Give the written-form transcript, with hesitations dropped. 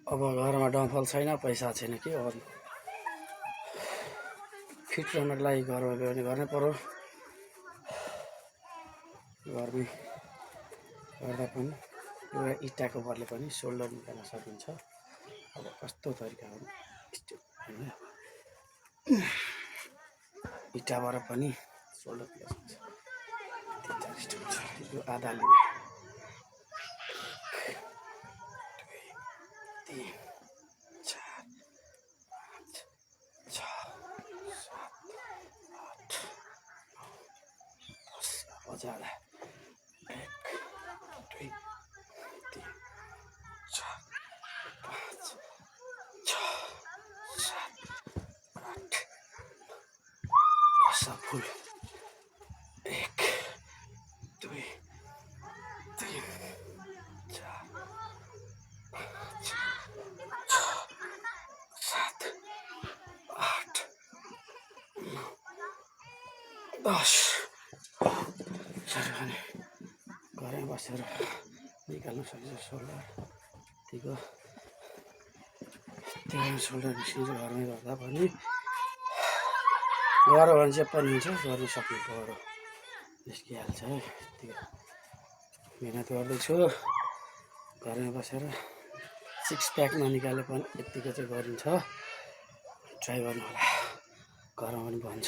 अब घरमा डम्फल छैन, पैसा छैन, के गर्नु। फिट रहनको लागि घरमा गयो भने गर्नै पर्यो। घरमै गर्दा पनि एउटा इँटाको बदले पनि सोल्डर निकाल्न सकिन्छ। अब कस्तो तरिका हो होइन, इँटाबाट पनि सोल्डर निकाल्न सक्छ। 3-4 स्टेप छ, यो आधा लिने, 1 2 3 4 5 6 7 8 9 10 ज्यादा 1 2 3 4 5 6 7 8 10 फुल 1 2 3 4 5 6 7 8 9 10 सरखाने घरै बसेर निकाल्न सकिन्छ सोल्डर। त्यतिको त्यो सोल्डर निस्किन्छ घरमै गर्दा पनि। गऱ्यो भने चाहिँ पनि हुन्छ, गर्नु सक्नु पर्यो, निस्किहाल्छ है। त्यतिको मिहिनेत गर्दैछु घरमै बसेर। 6 प्याक ननिकाले पनि यत्तिको चाहिँ गरिन्छ। ट्राई गर्नु होला, घरमा पनि भन्छ।